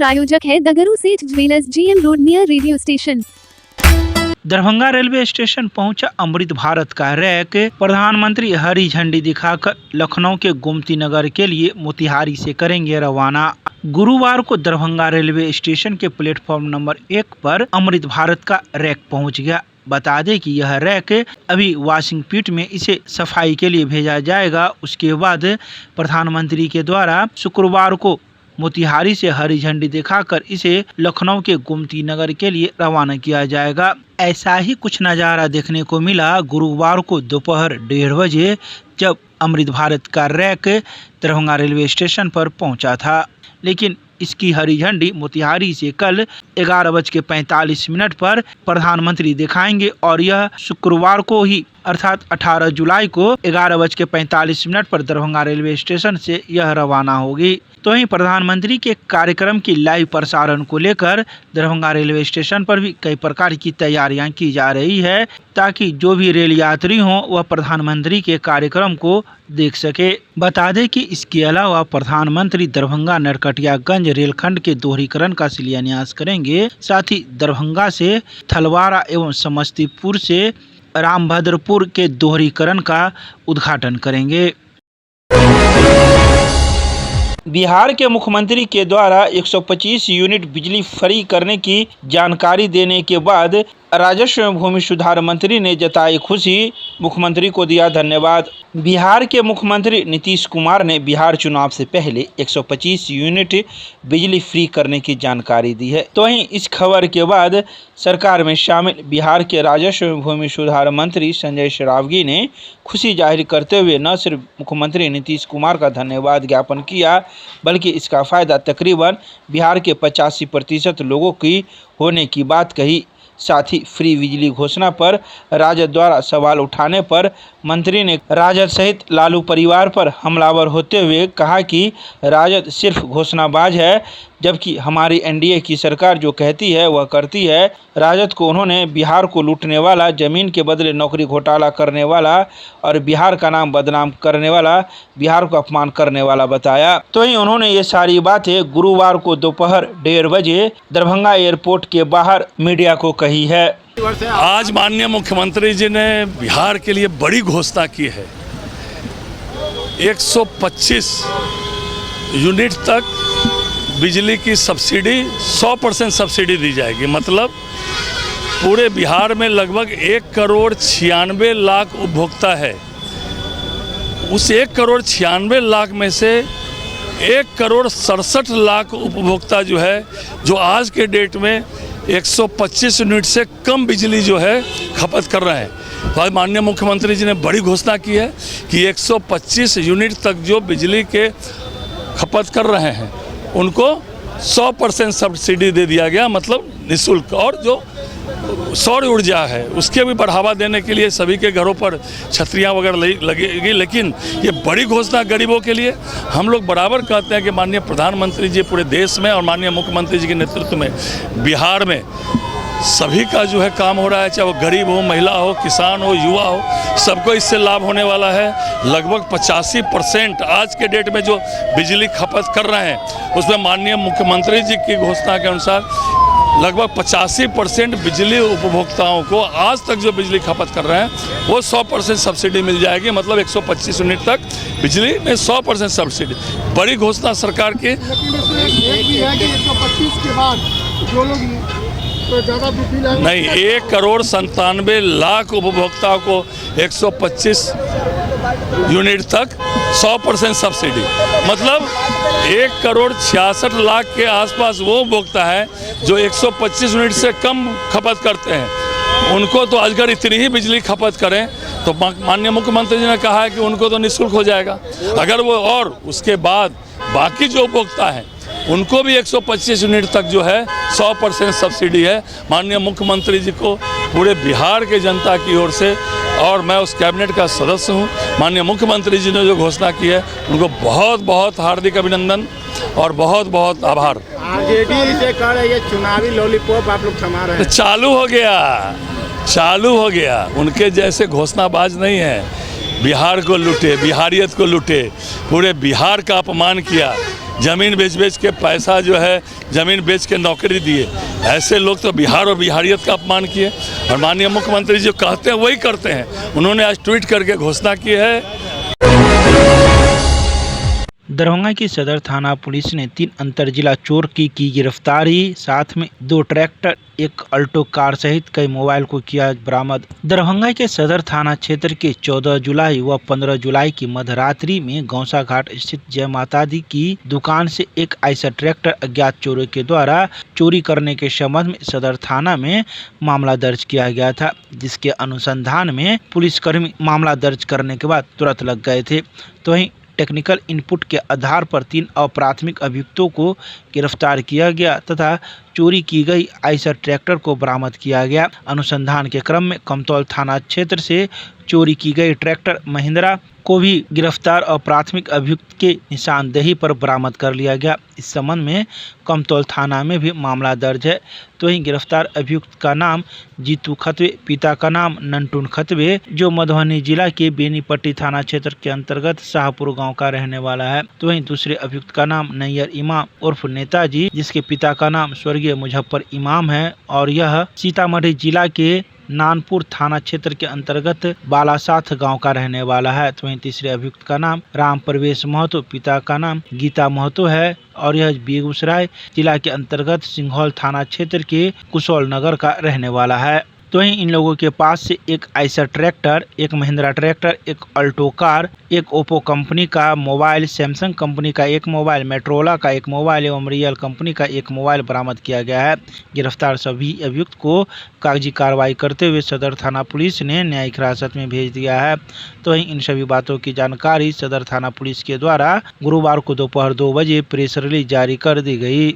प्रायोजक है दगरू सेठ jewellers, GM road near radio station. Darbhanga railway station पहुंचा अमृत भारत का रैक। प्रधानमंत्री हरी झंडी दिखाकर लखनऊ के गोमती नगर के लिए मोतिहारी से करेंगे रवाना। गुरुवार को दरभंगा रेलवे स्टेशन के प्लेटफॉर्म नंबर 1 पर अमृत भारत का रैक पहुंच गया। बता दें कि यह रैक अभी वॉशिंग पिट में इसे सफाई के लिए भेजा जाएगा। उसके बाद प्रधानमंत्री के द्वारा शुक्रवार को मोतिहारी से हरी झंडी दिखाकर इसे लखनऊ के गोमती नगर के लिए रवाना किया जाएगा। ऐसा ही कुछ नज़ारा देखने को मिला गुरुवार को दोपहर 1:30 बजे, जब अमृत भारत का रैक दरभंगा रेलवे स्टेशन पर पहुंचा था। लेकिन इसकी हरी झंडी मोतिहारी से कल 11:45 पर प्रधानमंत्री दिखाएंगे और यह शुक्रवार को ही अर्थात 18 जुलाई को 11:45 पर दरभंगा रेलवे स्टेशन से यह रवाना होगी। तो ही प्रधानमंत्री के कार्यक्रम की लाइव प्रसारण को लेकर दरभंगा रेलवे स्टेशन पर भी कई प्रकार की तैयारियां की जा रही है, ताकि जो भी रेल यात्री हों वह प्रधानमंत्री के कार्यक्रम को देख सके। बता दें कि इसके अलावा प्रधानमंत्री दरभंगा नरकटियागंज रेलखंड के दोहरीकरण का शिलान्यास करेंगे। साथ ही दरभंगा से थलवाड़ा एवं समस्तीपुर से रामभद्रपुर के दोहरीकरण का उद्घाटन करेंगे। बिहार के मुख्यमंत्री के द्वारा 125 यूनिट बिजली फ्री करने की जानकारी देने के बाद राजस्व एवं भूमि सुधार मंत्री ने जताई खुशी, मुख्यमंत्री को दिया धन्यवाद। बिहार के मुख्यमंत्री नीतीश कुमार ने बिहार चुनाव से पहले 125 यूनिट बिजली फ्री करने की जानकारी दी है। तो वहीं इस खबर के बाद सरकार में शामिल बिहार के राजस्व एवं भूमि सुधार मंत्री संजय सरावगी ने खुशी जाहिर करते हुए न सिर्फ मुख्यमंत्री नीतीश कुमार का धन्यवाद ज्ञापन किया, बल्कि इसका फ़ायदा तकरीबन बिहार के 85% लोगों की होने की बात कही। साथ ही फ्री बिजली घोषणा पर राजद द्वारा सवाल उठाने पर मंत्री ने राजद सहित लालू परिवार पर हमलावर होते हुए कहा कि राजद सिर्फ घोषणाबाज है, जबकि हमारी एनडीए की सरकार जो कहती है वह करती है। राजद को उन्होंने बिहार को लूटने वाला, जमीन के बदले नौकरी घोटाला करने वाला और बिहार का नाम बदनाम करने वाला, बिहार को अपमान करने वाला बताया। तो ही उन्होंने ये सारी बातें गुरुवार को दोपहर 1:30 बजे दरभंगा एयरपोर्ट के बाहर मीडिया को कही है। आज माननीय मुख्यमंत्री जी ने बिहार के लिए बड़ी घोषणा की है। 125 यूनिट तक बिजली की सब्सिडी 100% सब्सिडी दी जाएगी। मतलब पूरे बिहार में लगभग 1,96,00,000 उपभोक्ता है। उस 1,96,00,000 में से 1,67,00,000 उपभोक्ता जो है, जो आज के डेट में 125 यूनिट से कम बिजली जो है खपत कर रहे हैं। तो माननीय मुख्यमंत्री जी ने बड़ी घोषणा की है कि 125 यूनिट तक जो बिजली के खपत कर रहे हैं उनको 100% सब्सिडी दे दिया गया, मतलब निःशुल्क। और जो सौर ऊर्जा है उसके भी बढ़ावा देने के लिए सभी के घरों पर छतरियां वगैरह लगेगी। लेकिन ये बड़ी घोषणा गरीबों के लिए। हम लोग बराबर कहते हैं कि माननीय प्रधानमंत्री जी पूरे देश में और माननीय मुख्यमंत्री जी के नेतृत्व में बिहार में सभी का जो है काम हो रहा है, चाहे वो गरीब हो, महिला हो, किसान हो, युवा हो, सबको इससे लाभ होने वाला है। लगभग 85% आज के डेट में जो बिजली खपत कर रहे हैं उसमें माननीय मुख्यमंत्री जी की घोषणा के अनुसार लगभग 85% बिजली उपभोक्ताओं को आज तक जो बिजली खपत कर रहे हैं वो 100% सब्सिडी मिल जाएगी। मतलब 125 यूनिट तक बिजली में 100% सब्सिडी। बड़ी घोषणा सरकार की। 125 के बाद जो लोग तो ज़्यादा नहीं, 1,97,00,000 उपभोक्ताओं को 125 यूनिट तक 100% सब्सिडी। मतलब 1,66,00,000 के आसपास वो उपभोक्ता है जो 125 यूनिट से कम खपत करते हैं। उनको तो अगर इतनी ही बिजली खपत करें तो माननीय मुख्यमंत्री जी ने कहा है कि उनको तो निःशुल्क हो जाएगा। अगर वो और उसके बाद बाकी जो उपभोक्ता हैं उनको भी 125 यूनिट तक जो है 100% सब्सिडी है। माननीय मुख्यमंत्री जी को पूरे बिहार के जनता की ओर से, और मैं उस कैबिनेट का सदस्य हूं, माननीय मुख्यमंत्री जी ने जो घोषणा की है उनको बहुत बहुत हार्दिक अभिनंदन और बहुत बहुत आभार। आरजेडी से कह रही है चुनावी लॉलीपॉप आप लोग थमा रहे हैं। चालू हो गया। उनके जैसे घोषणाबाज नहीं है। बिहार को लूटे, बिहारियत को लूटे, पूरे बिहार का अपमान किया। ज़मीन बेच के पैसा जो है ज़मीन बेच के नौकरी दिए। ऐसे लोग तो बिहार और बिहारियत का अपमान किए और माननीय मुख्यमंत्री जो कहते हैं वही करते हैं। उन्होंने आज ट्वीट करके घोषणा की है। दरभंगा की सदर थाना पुलिस ने 3 अंतर जिला चोर की गिरफ्तारी, साथ में 2 ट्रैक्टर, 1 अल्टो कार सहित कई मोबाइल को किया बरामद। दरभंगा के सदर थाना क्षेत्र के 14 जुलाई व 15 जुलाई की मध्यरात्रि में गौसा घाट स्थित जय माता दी की दुकान से एक आइसर ट्रैक्टर अज्ञात चोरों के द्वारा चोरी करने के संबंध में सदर थाना में मामला दर्ज किया गया था, जिसके अनुसंधान में पुलिसकर्मी मामला दर्ज करने के बाद तुरंत लग गए थे। तो वहीं टेक्निकल इनपुट के आधार पर 3 अप्राथमिक अभियुक्तों को गिरफ्तार किया गया तथा चोरी की गई आइसर ट्रैक्टर को बरामद किया गया। अनुसंधान के क्रम में कमतौल थाना क्षेत्र से चोरी की गई ट्रैक्टर महिंद्रा को भी गिरफ्तार और प्राथमिक अभियुक्त के निशानदेही पर बरामद कर लिया गया। इस संबंध में कमतौल थाना में भी मामला दर्ज है। तो वहीं गिरफ्तार अभियुक्त का नाम जीतू खतवे, पिता का नाम नंटून खतवे, जो मधुबनी जिला के बेनीपट्टी थाना क्षेत्र के अंतर्गत शाहपुर गांव का रहने वाला है। तो वहीं दूसरे अभियुक्त का नाम नैयर इमाम उर्फ नेताजी, जिसके पिता का नाम स्वर्गीय मुजफ्फर इमाम है और यह सीतामढ़ी जिला के नानपुर थाना क्षेत्र के अंतर्गत बालासाथ गांव का रहने वाला है। तो वहीं तीसरे अभियुक्त का नाम राम प्रवेश महतो, पिता का नाम गीता महतो है और यह बेगूसराय जिला के अंतर्गत सिंघौल थाना क्षेत्र के कुशौल नगर का रहने वाला है। तो वहीं इन लोगों के पास से एक आइसर ट्रैक्टर, एक महिंद्रा ट्रैक्टर, एक अल्टो कार, एक ओप्पो कंपनी का मोबाइल, सैमसंग कंपनी का एक मोबाइल, मेट्रोला का एक मोबाइल एवं रियल कंपनी का एक मोबाइल बरामद किया गया है। गिरफ्तार सभी अभियुक्त को कागजी कार्रवाई करते हुए सदर थाना पुलिस ने न्यायिक हिरासत में भेज दिया है। तो वहीं इन सभी बातों की जानकारी सदर थाना पुलिस के द्वारा गुरुवार को दोपहर 2 बजे प्रेस रिलीज जारी कर दी गई।